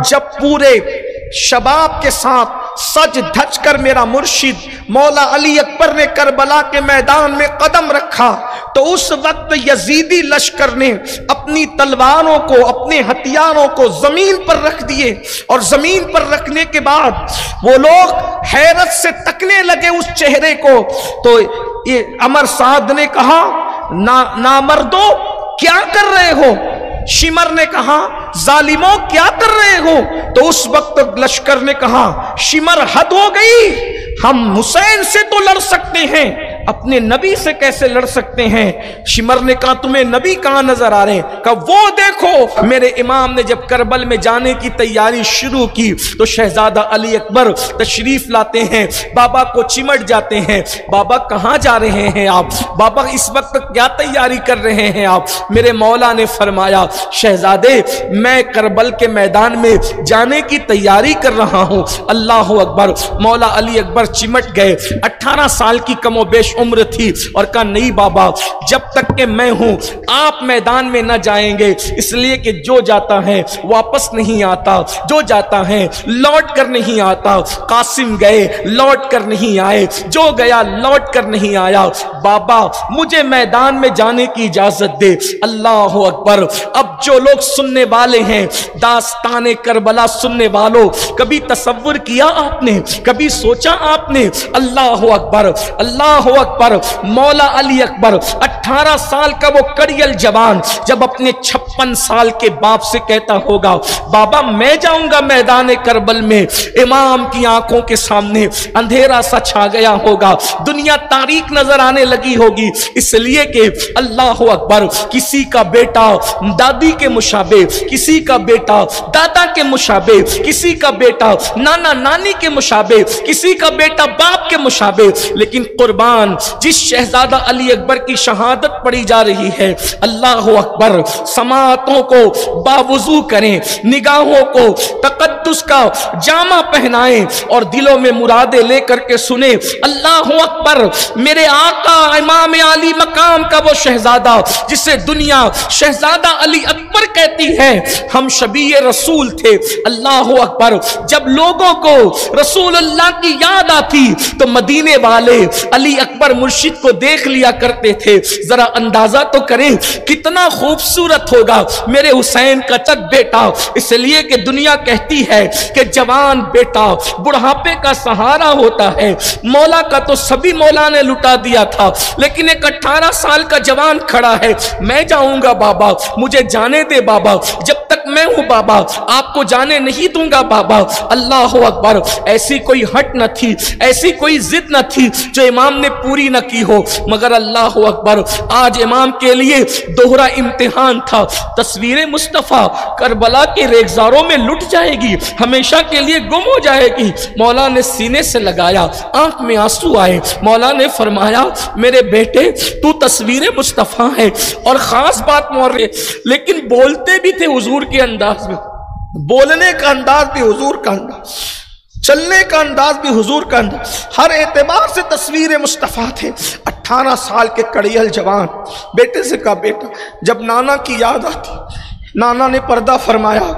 جب پورے شباب کے ساتھ سج دھج کر میرا مرشد مولا علی اکبر نے کربلا کے میدان میں قدم رکھا تو اس وقت یزیدی لشکر نے اپنی تلواروں کو، اپنے ہتھیاروں کو زمین پر رکھ دیے، اور زمین پر رکھنے کے بعد وہ لوگ حیرت سے تکنے لگے اس چہرے کو۔ تو یہ عمر سعد نے کہا نامردو کیا کر رہے ہو؟ شمر نے کہا ظالموں کیا کر رہے ہو؟ تو اس وقت لشکر نے کہا شمر حد ہو گئی، ہم حسین سے تو لڑ سکتے ہیں، اپنے نبی سے کیسے لڑ سکتے ہیں؟ شمر نے کہا تمہیں نبی کہاں نظر آ رہے ہیں؟ کہا وہ دیکھو۔ میرے امام نے جب کربل میں جانے کی تیاری شروع کی تو شہزادہ علی اکبر تشریف لاتے ہیں، بابا کو چمٹ جاتے ہیں، بابا کہاں جا رہے ہیں آپ؟ بابا اس وقت کیا تیاری کر رہے ہیں آپ؟ میرے مولا نے فرمایا شہزادے میں کربل کے میدان میں جانے کی تیاری کر رہا ہوں۔ اللہ اکبر۔ مولا علی اکبر چمٹ گئے۔ 18 سال کی کم و بیش عمر تھی، اور کہا نہیں بابا جب تک کہ میں ہوں آپ میدان میں نہ جائیں گے، اس لیے کہ جو جاتا ہے واپس نہیں آتا، جو جاتا ہے لوٹ کر نہیں آتا۔ قاسم گئے لوٹ کر نہیں آئے، جو گیا لوٹ کر نہیں آیا۔ بابا مجھے میدان میں جانے کی اجازت دے۔ اللہ اکبر۔ اب جو لوگ سننے والے ہیں داستان کربلا سننے والوں، کبھی تصور کیا آپ نے؟ کبھی سوچا آپ نے؟ اللہ اکبر، اللہ اکبر۔ مولا علی اکبر 18 سال کا وہ کڑیل جوان جب اپنے 56 سال کے باپ سے کہتا ہوگا بابا میں جاؤں گا میدان کربل میں، امام کی آنکھوں کے سامنے اندھیرا سا چھا گیا ہوگا، دنیا تاریک نظر آنے لگی ہوگی، اس لیے کہ اللہ اکبر کسی کا بیٹا دادی کے مشابہ، کسی کا بیٹا دادا کے مشابہ، کسی کا بیٹا نانا نانی کے مشابہ، کسی کا بیٹا باپ کے مشابہ، لیکن قربان جس شہزادہ علی اکبر کی شہادت پڑھی جا رہی ہے، اللہ اکبر، سماعتوں کو باوضو کریں، نگاہوں کو تقدس کا جامہ پہنائیں اور دلوں میں مرادیں لے کر کے سنیں۔ اللہ اکبر۔ میرے آقا امام علی مقام کا وہ شہزادہ جسے دنیا شہزادہ علی اکبر کہتی ہے، ہم شبیہ رسول تھے۔ اللہ اکبر۔ جب لوگوں کو رسول اللہ کی یاد آتی تو مدینے والے علی اکبر مرشد کو دیکھ لیا کرتے تھے۔ ذرا اندازہ تو کریں کتنا خوبصورت ہوگا میرے حسین کا چک بیٹا، اس لیے کہ دنیا کہتی ہے کہ جوان بیٹا بڑھاپے کا سہارا ہوتا ہے۔ مولا کا تو سبھی مولا نے لٹا دیا تھا، لیکن ایک 18 سال کا جوان کھڑا ہے، میں جاؤں گا بابا، مجھے جانے دے بابا، جب تک میں ہوں بابا آپ کو جانے نہیں دوں گا بابا۔ اللہ اکبر۔ ایسی کوئی ہٹ نہ تھی، ایسی کوئی ضد نہ تھی جو امام نے پوری نہ کی ہو، مگر اللہ اکبر آج امام کے لیے دوہرا امتحان تھا۔ تصویر مصطفیٰ کربلا کے ریگزاروں میں لٹ جائے گی، ہمیشہ کے لیے گم ہو جائے گی۔ مولا نے سینے سے لگایا، آنکھ میں آنسو آئے، مولا نے فرمایا میرے بیٹے تو تصویر مصطفیٰ ہے، اور خاص بات مورے لیکن بولتے بھی تھے حضور کے انداز میں، بولنے کا انداز بھی حضور کا انداز، چلنے کا انداز بھی حضور کا انداز، ہر اعتبار سے تصویر مصطفیٰ تھے۔ 18 سال کے کڑیل جوان بیٹے سے کہا بیٹا جب نانا کی یاد آتی، نانا نے پردہ فرمایا،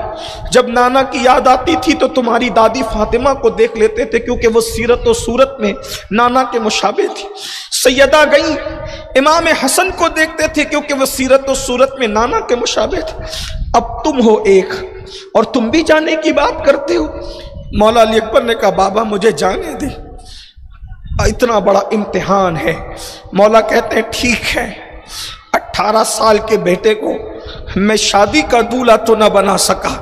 جب نانا کی یاد آتی تھی تو تمہاری دادی فاطمہ کو دیکھ لیتے تھے کیونکہ وہ سیرت و صورت میں نانا کے مشابہ تھی۔ سیدہ گئی امام حسن کو دیکھتے تھے کیونکہ وہ سیرت و صورت میں نانا کے مشابہ تھے۔ اب تم ہو ایک اور تم بھی جانے کی بات کرتے ہو۔ مولا علی اکبر نے کہا بابا مجھے جانے دے، اتنا بڑا امتحان ہے۔ مولا کہتے ہیں ٹھیک ہے، 18 سال کے بیٹے کو میں شادی کا دولہا تو نہ بنا سکا،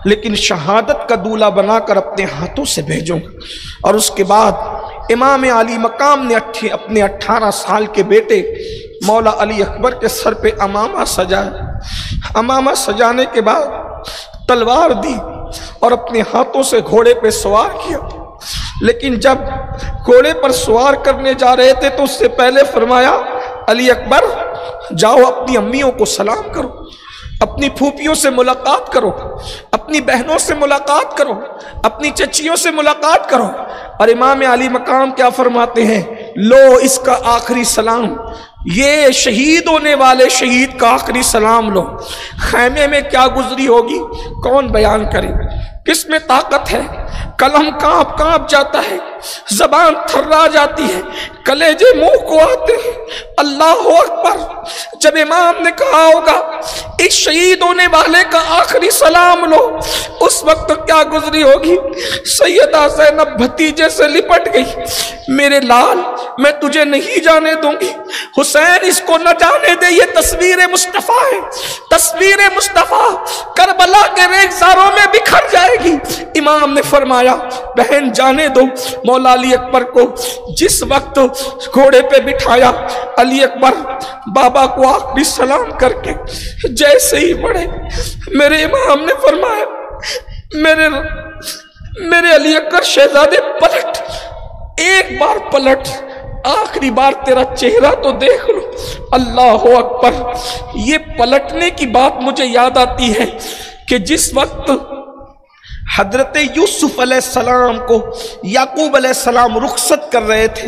لیکن شہادت کا دولہا بنا کر اپنے ہاتھوں سے بھیجوں گا۔ اور اس کے بعد امام علی مقام نے اپنے 18 سال کے بیٹے مولا علی اکبر کے سر پہ امامہ سجایا۔ امامہ سجانے کے بعد تلوار دی اور اپنے ہاتھوں سے گھوڑے پہ سوار کیا، لیکن جب گھوڑے پر سوار کرنے جا رہے تھے تو اس سے پہلے فرمایا علی اکبر جاؤ اپنی امیوں کو سلام کرو، اپنی پھوپھیوں سے ملاقات کرو، اپنی بہنوں سے ملاقات کرو، اپنی چچیوں سے ملاقات کرو۔ اور امام علی مقام کیا فرماتے ہیں، لو اس کا آخری سلام، یہ شہید ہونے والے شہید کا آخری سلام لو، خیمے میں کیا گزری ہوگی کون بیان کرے؟ کس میں طاقت ہے؟ قلم کانپ جاتا ہے، زبان تھرا جاتی ہے، کلیجے منہ کو آتے ہیں۔ اللہ اکبر! جب امام نے کہا ہوگا اس شہید ہونے والے کا آخری سلام لو، اس وقت کیا گزری ہوگی؟ سیدہ زینب بھتیجے سے لپٹ گئی، میرے لال میں تجھے نہیں جانے دوں گی، حسین اس کو نہ جانے دے، یہ تصویر مصطفیٰ ہے، تصویر مصطفیٰ کربلا کے ریگزاروں میں بکھر جائے گی۔ امام نے فرمایا بہن جانے دو۔ مولا علی اکبر کو جس وقت گھوڑے پہ بٹھایا، علی اکبر بابا کو آخری سلام کر کے جیسے ہی بڑھے، میرے امام نے فرمایا میرے علی اکبر شہزادے پلٹ، ایک بار پلٹ، آخری بار تیرا چہرہ تو دیکھ لو۔ اللہ اکبر! یہ پلٹنے کی بات مجھے یاد آتی ہے کہ جس وقت حضرت یوسف علیہ السلام کو یعقوب علیہ السلام رخصت کر رہے تھے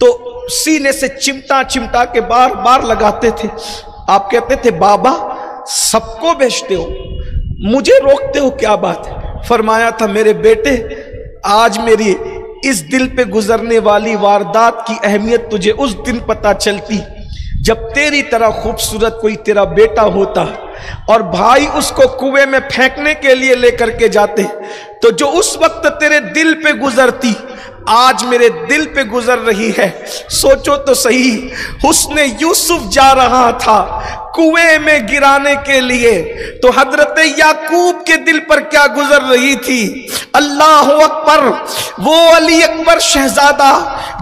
تو سینے سے چمٹا کے بار بار لگاتے تھے۔ آپ کہتے تھے بابا سب کو بیچتے ہو، مجھے روکتے ہو، کیا بات ہے؟ فرمایا تھا میرے بیٹے آج میری اس دل پہ گزرنے والی واردات کی اہمیت تجھے اس دن پتہ چلتی جب تیری طرح خوبصورت کوئی تیرا بیٹا ہوتا اور بھائی اس کو کنویں میں پھینکنے کے لیے لے کر کے جاتے، تو جو اس وقت تیرے دل پہ گزرتی آج میرے دل پہ گزر رہی ہے۔ سوچو تو صحیح، حسن یوسف جا رہا تھا کنویں میں گرانے کے لیے، تو حضرت یعقوب کے دل پر کیا گزر رہی تھی؟ اللہ اکبر! وہ علی اکبر شہزادہ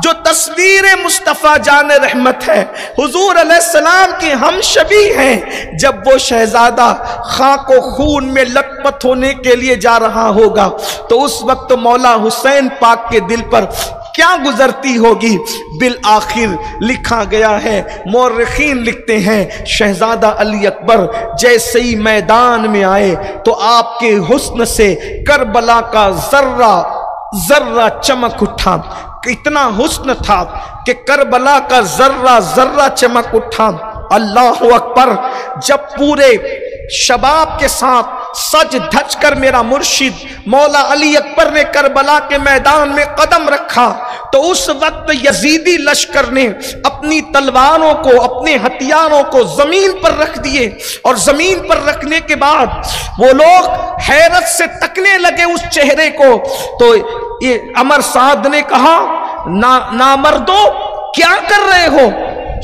جو تصویر مصطفیٰ جان رحمت ہے، حضور علیہ السلام کے ہم شبیہ ہیں، جب وہ شہزادہ خاک و خون میں لت پت ہونے کے لیے جا رہا ہوگا تو اس وقت مولا حسین پاک کے دل پر کیا گزرتی ہوگی؟ بالآخر لکھا گیا ہے، مورخین لکھتے ہیں شہزادہ علی اکبر جیسے ہی میدان میں آئے تو آپ کے حسن سے کربلا کا ذرہ چمک اٹھا، اتنا حسن تھا کہ کربلا کا ذرہ چمک اٹھا۔ اللہ اکبر! جب پورے شباب کے ساتھ سج دھج کر میرا مرشد مولا علی اکبر نے کربلا کے میدان میں قدم رکھا تو اس وقت یزیدی لشکر نے اپنی تلواروں کو، اپنے ہتھیاروں کو زمین پر رکھ دیے، اور زمین پر رکھنے کے بعد وہ لوگ حیرت سے تکنے لگے اس چہرے کو۔ تو یہ عمر سعد نے کہا نامردو کیا کر رہے ہو؟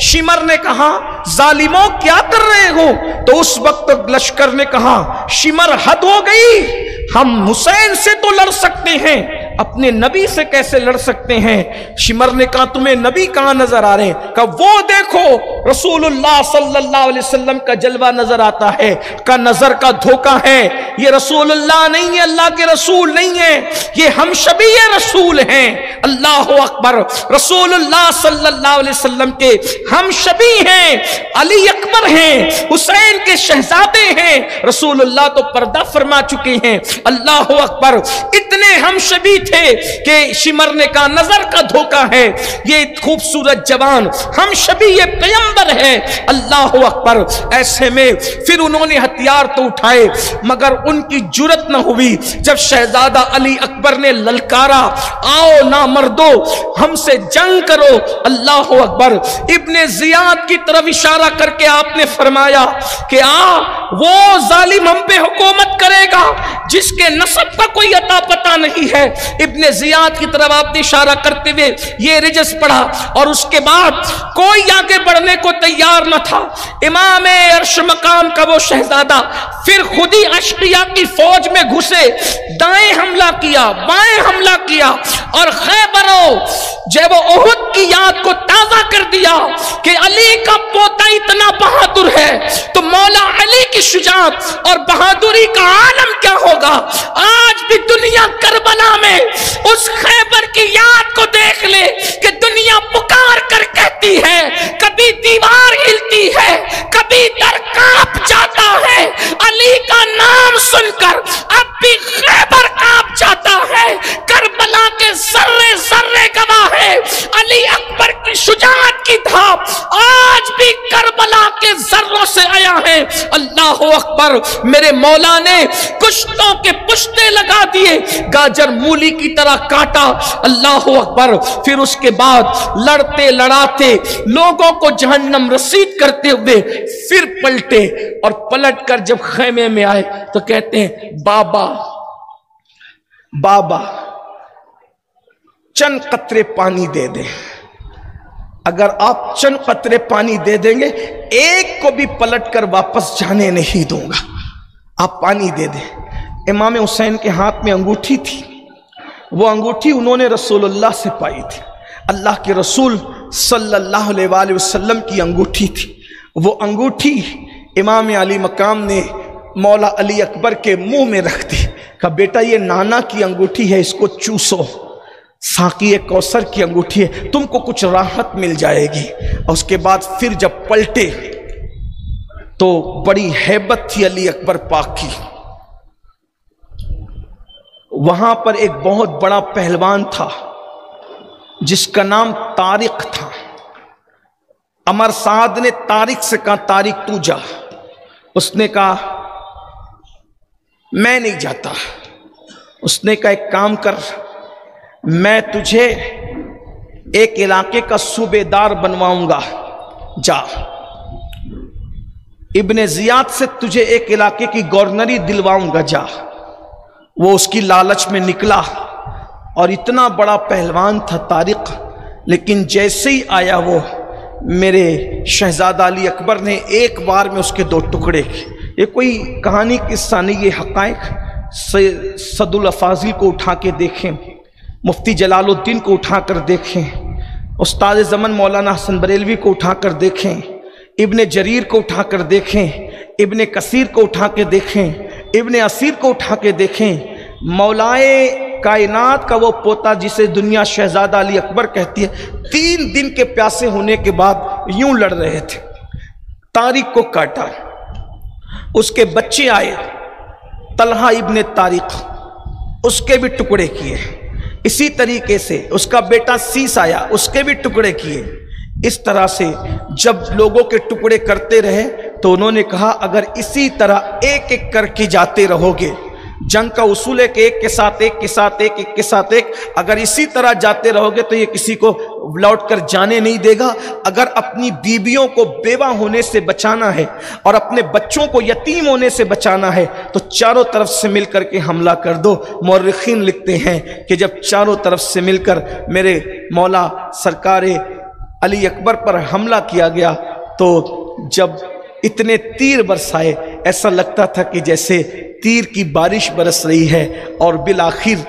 شمر نے کہا ظالموں کیا کر رہے ہو؟ تو اس وقت لشکر نے کہا شمر حد ہو گئی، ہم حسین سے تو لڑ سکتے ہیں، اپنے نبی سے کیسے لڑ سکتے ہیں؟ شمر نے کہا تمہیں نبی کہاں نظر آ رہے ہیں؟ کہا وہ دیکھو رسول اللہ صلی اللہ علیہ وسلم کا جلوہ نظر آتا ہے۔ کا نظر کا دھوکہ ہے، یہ رسول اللہ نہیں ہے، اللہ کے رسول نہیں ہے، یہ ہم شبیہ رسول ہیں۔ اللہ اکبر! رسول اللہ صلی اللہ علیہ وسلم کے ہم شبیہ ہیں، علی اکبر ہیں، حسین کے شہزادے ہیں، رسول اللہ تو پردہ فرما چکے ہیں۔ اللہ اکبر! اتنے ہم شبیہ تھے کہ شمر نے کہا نظر کا دھوکہ ہے، یہ خوبصورت جوان ہم شبیہ پیغمبر ہے۔ اللہ اکبر! ایسے میں پھر انہوں نے ہتھیار تو اٹھائے مگر ان کی جرت نہ ہوئی جب شہزادہ علی اکبر نے للکارا آؤ نامردو ہم سے جنگ کرو۔ اللہ اکبر! ابن زیاد کی طرف اشارہ کر کے آپ نے فرمایا کہ وہ ظالم ہم پہ حکومت کرے گا جس کے نسب کا کوئی عطا پتہ نہیں ہے۔ ابن زیاد کی طرف آپ نے اشارہ کرتے ہوئے یہ رجس پڑھا اور اس کے بعد کوئی آگے بڑھنے کو تیار نہ تھا۔ امام عرش مقام کا وہ شہزادہ پھر خود ہی اشقیاء کی فوج میں گھسے، دائیں حملہ کیا، بائیں حملہ کیا، اور خیبروں جب وہ احد کی یاد کو تازہ کر دیا کہ علی کا پوتا اتنا بہادر ہے تو مولا علی کی شجاعت اور بہادری کا عالم کیا ہوگا۔ آج بھی دنیا کربلا میں اس خیبر کی یاد کو دیکھ لے کہ دنیا پکار کر کہتی ہے، کبھی دیوار ہلتی ہے، کبھی در کانپ جاتا ہے، علی کا نام سن کر اب بھی خیبر کانپ جاتا ہے۔ کربلا کے ذرے ذرے گواہ ہے، علی اکبر کی شجاعت کی دھاپ آج اللہ اکبر، میرے مولا نے کشتوں کے پشتے لگا دیے، گاجر مولی کی طرح کاٹا، اللہ اکبر۔ پھر اس کے بعد لڑتے لڑاتے لوگوں کو جہنم رسید کرتے ہوئے پھر پلٹے، اور پلٹ کر جب خیمے میں آئے تو کہتے ہیں بابا بابا چند قطرے پانی دے دیں، اگر آپ چند قطرے پانی دے دیں گے ایک کو بھی پلٹ کر واپس جانے نہیں دوں گا، آپ پانی دے دیں۔ امام حسین کے ہاتھ میں انگوٹھی تھی، وہ انگوٹھی انہوں نے رسول اللہ سے پائی تھی، اللہ کے رسول صلی اللہ علیہ وآلہ وسلم کی انگوٹھی تھی۔ وہ انگوٹھی امام علی مقام نے مولا علی اکبر کے منہ میں رکھ دی، کہا بیٹا یہ نانا کی انگوٹھی ہے، اس کو چوسو، ساقی کوثر کی انگوٹھی ہے، تم کو کچھ راحت مل جائے گی۔ اور اس کے بعد پھر جب پلٹے تو بڑی ہیبت تھی علی اکبر پاک کی۔ وہاں پر ایک بہت بڑا پہلوان تھا جس کا نام طارق تھا۔ عمر سعد نے طارق سے کہا طارق تو جا، اس نے کہا میں نہیں جاتا۔ اس نے کہا ایک کام کر، میں تجھے ایک علاقے کا صوبے دار بنواؤں گا، جا۔ ابن زیاد سے تجھے ایک علاقے کی گورنری دلواؤں گا، جا۔ وہ اس کی لالچ میں نکلا، اور اتنا بڑا پہلوان تھا طارق، لیکن جیسے ہی آیا وہ میرے شہزادہ علی اکبر نے ایک بار میں اس کے دو ٹکڑے کیے۔ یہ کوئی کہانی قصہ نہیں، یہ حقائق۔ سعد الافاضل کو اٹھا کے دیکھیں، مفتی جلال الدین کو اٹھا کر دیکھیں، استاد زمن مولانا حسن بریلوی کو اٹھا کر دیکھیں، ابن جریر کو اٹھا کر دیکھیں، ابن کثیر کو اٹھا کے دیکھیں، ابن اسیر کو اٹھا کے دیکھیں۔ مولائے کائنات کا وہ پوتا جسے دنیا شہزادہ علی اکبر کہتی ہے، 3 دن کے پیاسے ہونے کے بعد یوں لڑ رہے تھے، طارق کو کاٹا۔ اس کے بچے آئے طلحہ ابن طارق، اس کے بھی ٹکڑے کیے۔ اسی طریقے سے اس کا بیٹا سیس آیا، اس کے بھی ٹکڑے کیے۔ اس طرح سے جب لوگوں کے ٹکڑے کرتے رہے تو انہوں نے کہا اگر اسی طرح ایک ایک کر کے جاتے رہو گے، جنگ کا اصول ہے کہ ایک کے ساتھ ایک کے ساتھ ایک، ایک کے ساتھ ایک، اگر اسی طرح جاتے رہو گے تو یہ کسی کو لوٹ کر جانے نہیں دے گا۔ اگر اپنی بیویوں کو بیوہ ہونے سے بچانا ہے اور اپنے بچوں کو یتیم ہونے سے بچانا ہے تو چاروں طرف سے مل کر کے حملہ کر دو۔ مورخین لکھتے ہیں کہ جب چاروں طرف سے مل کر میرے مولا سرکار علی اکبر پر حملہ کیا گیا تو جب اتنے تیر برسائے ایسا لگتا تھا کہ جیسے تیر کی بارش برس رہی ہے، اور بالآخر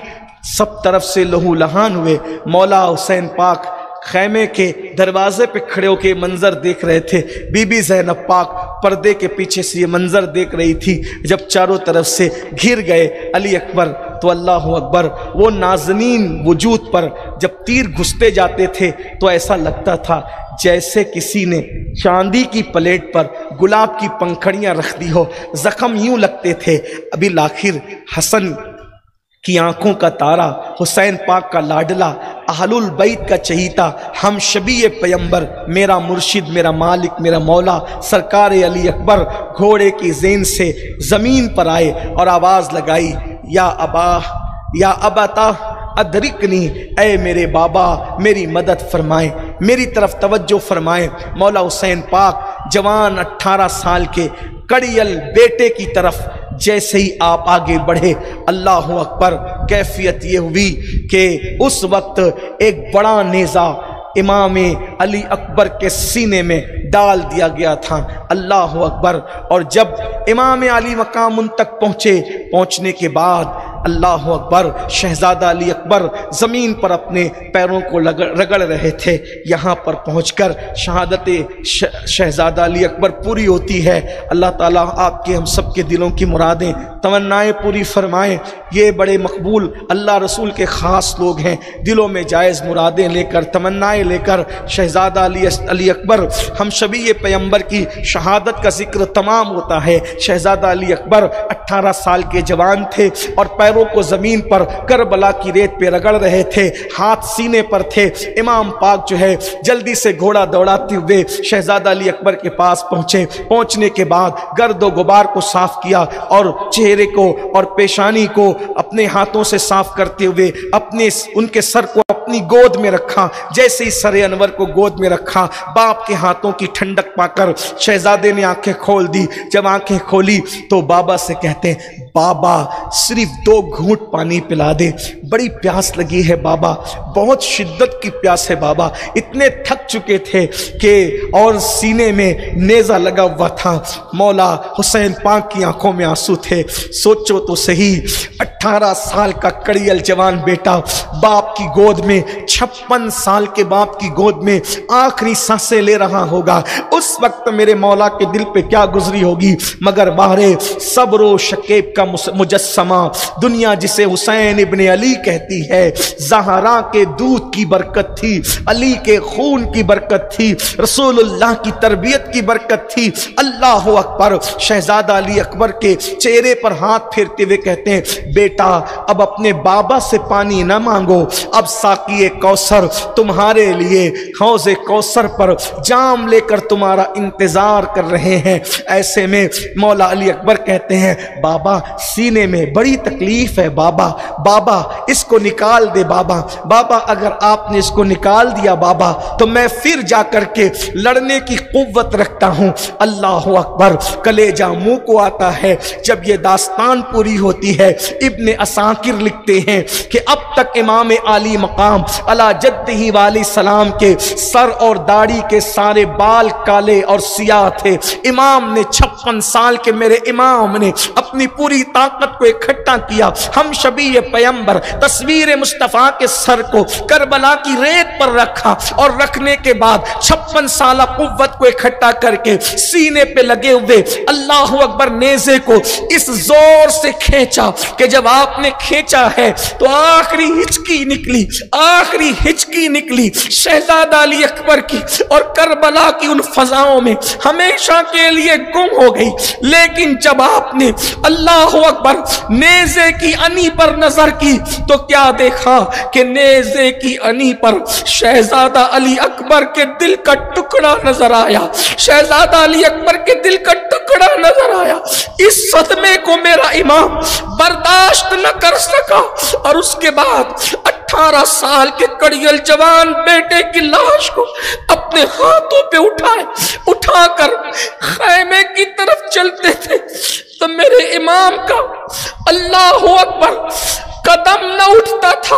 سب طرف سے لہو لہان ہوئے۔ مولا حسین پاک خیمے کے دروازے پہ کھڑے ہو کے منظر دیکھ رہے تھے، بی بی زینب پاک پردے کے پیچھے سے یہ منظر دیکھ رہی تھی۔ جب چاروں طرف سے گھر گئے علی اکبر تو اللہ اکبر، وہ نازنین وجود پر جب تیر گھستے جاتے تھے تو ایسا لگتا تھا جیسے کسی نے چاندی کی پلیٹ پر گلاب کی پنکھڑیاں رکھ دی ہو، زخم یوں لگتے تھے۔ ابھی آخر حسن کی آنکھوں کا تارا، حسین پاک کا لاڈلا، اہل البیت کا چہیتا، ہم شبیہ پیمبر، میرا مرشد، میرا مالک، میرا مولا سرکار علی اکبر گھوڑے کی زین سے زمین پر آئے اور آواز لگائی، یا ابا یا ابتا ادرکنی، اے میرے بابا میری مدد فرمائیں، میری طرف توجہ فرمائیں۔ مولا حسین پاک جوان 18 سال کے کڑیل بیٹے کی طرف جیسے ہی آپ آگے بڑھے، اللہ اکبر، کیفیت یہ ہوئی کہ اس وقت ایک بڑا نیزہ امام علی اکبر کے سینے میں ڈال دیا گیا تھا، اللہ اکبر۔ اور جب امام علی مقام ان تک پہنچنے کے بعد اللہ اکبر، شہزادہ علی اکبر زمین پر اپنے پیروں کو رگڑ رہے تھے۔ یہاں پر پہنچ کر شہادت شہزادہ علی اکبر پوری ہوتی ہے۔ اللہ تعالیٰ آپ کے ہم سب کے دلوں کی مرادیں تمنائیں پوری فرمائیں۔ یہ بڑے مقبول اللہ رسول کے خاص لوگ ہیں، دلوں میں جائز مرادیں لے کر، تمنائیں لے کر شہزادہ علی اکبر ہم شبیہ پیمبر کی شہادت کا ذکر تمام ہوتا ہے۔ شہزادہ علی اکبر 18 سال کے جوان تھے اور پیروں کو زمین پر کربلا کی ریت پہ رگڑ رہے تھے، ہاتھ سینے پر تھے۔ امام پاک جو ہے جلدی سے گھوڑا دوڑاتے ہوئے شہزادہ علی اکبر کے پاس پہنچے۔ پہنچنے کے بعد گرد و غبار کو صاف کیا اور چہرے کو اور پیشانی کو اپنے ہاتھوں سے صاف کرتے ہوئے ان کے سر کو اپنی گود میں رکھا۔ جیسے ہی سر انور کو گود میں رکھا، باپ کے ہاتھوں کی ٹھنڈک پا کر شہزادے نے آنکھیں کھول دی۔ جب آنکھیں کھولی تو بابا سے کہتے ہیں، بابا صرف 2 گھونٹ پانی پلا دے، بڑی پیاس لگی ہے بابا، بہت شدت کی پیاس ہے بابا۔ اتنے تھک چکے تھے کہ اور سینے میں نیزہ لگا ہوا تھا۔ مولا حسین پاک کی آنکھوں میں آنسو تھے۔ سوچو تو صحیح، 18 سال کا کڑیل جوان بیٹا باپ کی گود میں، 56 سال کے باپ کی گود میں آخری سانسیں لے رہا ہوگا۔ اس وقت میرے مولا کے دل پہ کیا گزری ہوگی؟ مگر باہرے صبر و شکیب کا مجسمہ دنیا جسے حسین ابن علی کہتی ہے، زہرا کے دودھ کی برکت تھی، علی کے خون کی برکت تھی، رسول اللہ کی تربیت کی برکت تھی۔ اللہ اکبر۔ شہزادہ علی اکبر کے چہرے پر ہاتھ پھیرتے ہوئے کہتے ہیں، بیٹا اب اپنے بابا سے پانی نہ مانگو، اب ساقی کوثر تمہارے لیے حوض کوثر پر جام لے کر تمہارا انتظار کر رہے ہیں۔ ایسے میں مولا علی اکبر کہتے ہیں، بابا سینے میں بڑی تکلیف ہے بابا، بابا اس کو نکال دے بابا، بابا اگر آپ نے اس کو نکال دیا بابا تو میں پھر جا کر کے لڑنے کی قوت رکھتا ہوں۔ اللہ اکبر۔ کلیجہ منہ کو آتا ہے جب یہ داستان پوری ہوتی ہے۔ ابن عساکر لکھتے ہیں کہ اب تک امام عالی مقام علی جدہ والے سلام کے سر اور داڑھی کے سارے بال کالے اور سیاہ تھے۔ امام نے 56 سال کے میرے امام نے اپنی پوری طاقت کو اکٹھا کیا۔ ہم شبیہ پیمبر تصویر مصطفیٰ کے سر کو کربلا کی ریت پر رکھا اور رکھنے کے بعد 56 سالہ قوت کو اکٹھا کر کے سینے پہ لگے ہوئے اللہ اکبر نیزے کو اس زور سے کھینچا کہ جب آپ نے کھینچا ہے تو آخری ہچکی نکلی، آخری ہچکی نکلی شہزادہ علی اکبر کی اور کربلا کی ان فضاؤں میں ہمیشہ کے لیے گم ہو گئی۔ لیکن جب آپ نے اللہ اکبر نیزے کی انی پر نظر کی تو کیا دیکھا کہ نیزے کی انی پر شہزادہ علی اکبر کے دل کا ٹکڑا نظر آیا، شہزادہ علی اکبر کے دل کا ٹکڑا نظر آیا۔ اس صدمے کو میرا امام برداشت نہ کر سکا اور اس کے بعد 18 سال کے کڑیل جوان بیٹے کی لاش کو اپنے ہاتھوں پہ اٹھا کر خیمے کی طرف چلتے تھے تو میرے امام کا اللہ اکبر قدم نہ اٹھتا تھا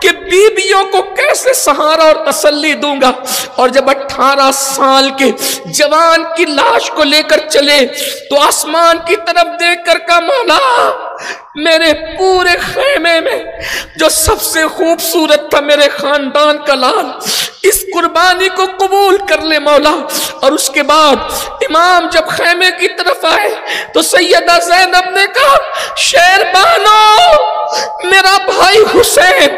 کہ بیویوں کو کیسے سہارا اور تسلی دوں گا۔ اور جب 18 سال کے جوان کی لاش کو لے کر چلے تو آسمان کی طرف دیکھ کر کہا، مولا میرے پورے خیمے میں جو سب سے خوبصورت تھا میرے خاندان کا لال، اس قربانی کو قبول کر لے مولا۔ اور اس کے بعد امام جب خیمے کی طرف آئے تو سیدہ زینب نے کہا، شیربانو میرا بھائی حسین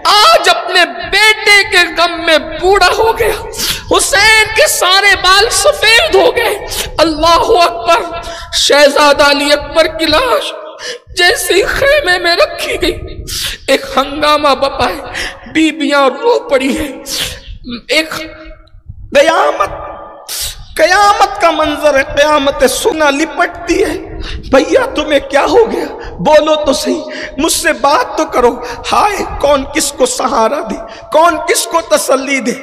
آج اپنے بیٹے کے غم میں بوڑھا ہو گیا، حسین کے سارے بال سفید ہو گئے۔ اللہ اکبر۔ شہزادہ علی اکبر کی لاش جیسی خیمے میں رکھی گئی، ایک ہنگامہ بپا ہے، بیبیاں رو پڑی ہیں، ایک قیامت کا منظر ہے، قیامت سنا لپٹتی ہے۔ بھیا تمہیں کیا ہو گیا؟ بولو تو صحیح، مجھ سے بات تو کرو۔ ہائے کون کس کو سہارا دے، کون کس کو تسلی دے۔